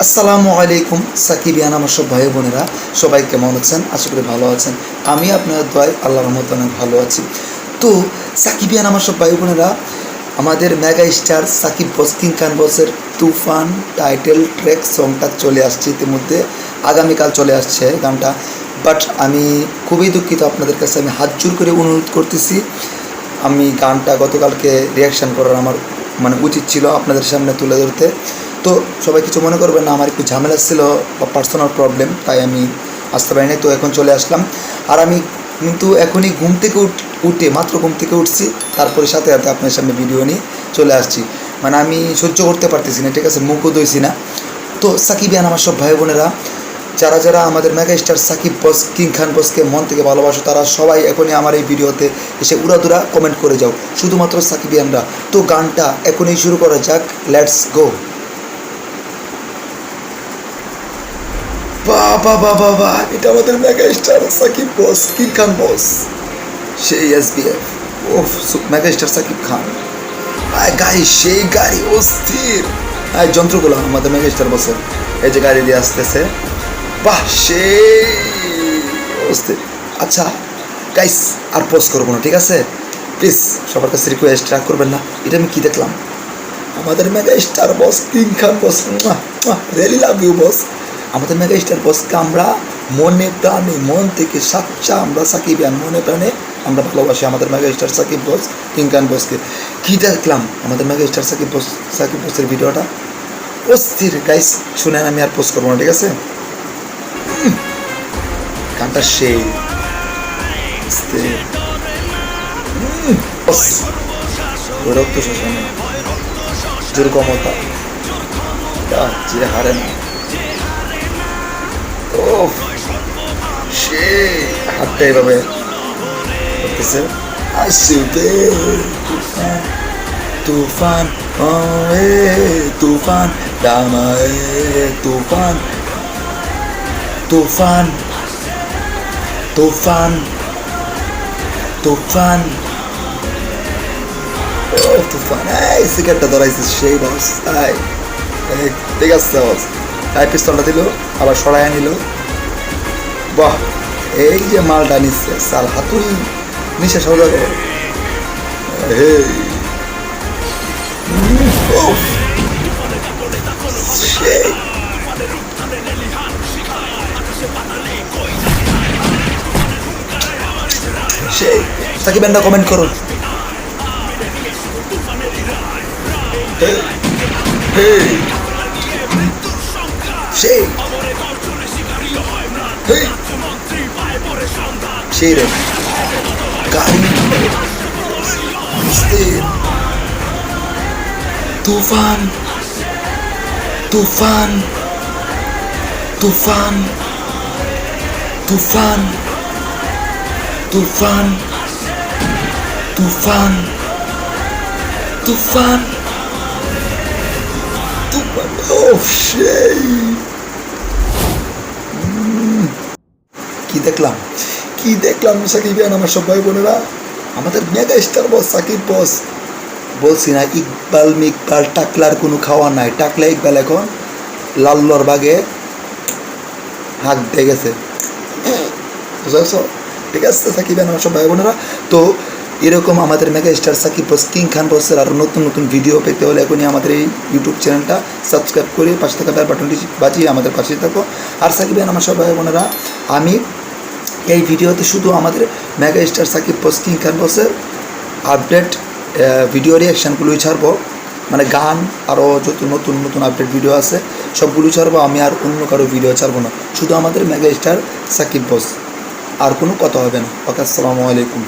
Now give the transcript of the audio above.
আসসালামু আলাইকুম সাকিবিয়ান আমার সব ভাই বোনেরা সবাই কেমন আছেন? আশা করি ভালো আছেন। আমি আপনার দোয়ায় আল্লাহর রহমতে অনেক ভালো আছি। তো সাকিবিয়ান আমার সব ভাই বোনেরা, আমাদের মেগা স্টার সাকিব বস কিং খান বসের তুফান টাইটেল ট্র্যাক সংটা চলে আসছে ইতিমধ্যে, আগামীকাল চলে আসছে গানটা। বাট আমি খুবই দুঃখিত, আপনাদের কাছে আমি হাত জোর করে অনুরোধ করতেছি, আমি গানটা গতকালকে রিয়াকশান করার আমার উচিত ছিল আপনাদের সামনে তুলে ধরতে। তো সবাই কিছু মনে করবেন না, আমার একটু ঝামেলা ছিল বা পার্সোনাল প্রবলেম, তাই আমি আসতে পারিনি। তো এখন চলে আসলাম। আর আমি কিন্তু এখনই ঘুম থেকে উঠে মাত্র ঘুম থেকে উঠছি, তারপরে সাথে সাথে আপনার সামনে ভিডিও নিয়ে চলে আসছি। আমি সহ্য করতে পারতেছি না, ঠিক আছে, মুখও দইছি না। তো সাকিবিয়ান আমার সব ভাই বোনেরা, যারা যারা আমাদের মেগা স্টার সাকিব বস কিং খান বসকে মন থেকে ভালোবাসো, তারা সবাই এখনই আমার এই ভিডিওতে এসে উড়াদুরা কমেন্ট করে যাও, শুধুমাত্র সাকিবিয়ানরা। তো গানটা এখনই শুরু করা যাক, লেটস গো। বাবা বাবা বা, এটা আমাদের মেগা স্টার সাকিব বস কিং খান বস, সেই এসবিএফ ও মেগা স্টার সাকিব খান। গাড়ি, সেই গাড়ি অস্থির। যন্ত্রগুলো আমাদের মেগা স্টার বসের, এই যে গাড়ি দিয়ে আসতেছে, বাহ সেই অস্থির। আচ্ছা গাইস, আর পোজ করবো না, ঠিক আছে? প্লিজ সবার কাছে রিকোয়েস্ট, রাগ করবেন না। এটা আমি কী দেখলাম, আমাদের mega star boss king Khan boss, really love you boss. আমাদের মেগা স্টার বসকে আমরা মনে প্রাণে, মন থেকে সাচ্চা আমরা সাকিবিয়ান মনে প্রাণে আমরা ভালোবাসি আমাদের মেগা স্টার সাকিব বস কিং খান বসকে। কী দেখলাম আমাদের মেগা স্টার সাকিব বসের ভিডিওটা অস্থির। গাইস শুনেন, আমি আর পোস্ট করবো না, ঠিক আছে? গানটা সেই রক্ত শোষণ, জোর ক্ষমতা, যে হারে না। ও সে হাতটা এভাবে করতেছে, আসবে তুফান তুফান, তুফান দামায়ে তুফান তুফান তুফান তুফান ও তুফান। এই সিগারেটটা ধরাইছে সেই বস, তাই ঠিক আছে বস। তাই পিস্তলটা দিল, আবার সরাই নিল। বাহ, এই যে মালটা নিচ্ছে, সাল হাতুড়ি নিশে সৌদা করো। সেই সাকিব ব্যান্ডা কমেন্ট করো। সেই সেই রে গাড়ি তুফান তুফান তুফান তুফান তুফান তুফান তুফান তুফান। ও সেই কি দেখলাম, কি দেখলাম সাকিবিয়ান আমার সব ভাই বোনেরা, আমাদের মেগা স্টার বস সাকিব বস। বলছি না, ইকবাল মিকবাল টাকলার কোনো খাওয়া নাই। টাকলা ইকবাল এখন লাল্লর বাগে হাত দিয়ে গেছে, বুঝছো? ঠিক আছে সাকিবিয়ান আমার সব ভাই বোনেরা। তো এরকম আমাদের মেগা স্টার সাকিব বস কিং খান বসের আরও নতুন নতুন ভিডিও পেতে হলে এখনই আমাদের এই ইউটিউব চ্যানেলটা সাবস্ক্রাইব করে পাশে থাকা বেল বাটনটি বাজিয়ে আমাদের পাশে থাকো। আর সাকিবিয়ান আমার সব ভাই বোনেরা, আমি এই ভিডিওতে শুধু আমাদের মেগা স্টার সাকিব বস কিং খান বসের আপডেট ভিডিও রিয়াকশানগুলোই ছাড়বো, গান আরও যত নতুন নতুন আপডেট ভিডিও আছে সবগুলো ছাড়বো। আমি আর অন্য কারো ভিডিও ছাড়বো না, শুধু আমাদের মেগা স্টার সাকিব বস, আর কোনো কথা হবে না। ওকে, আসসালামু আলাইকুম।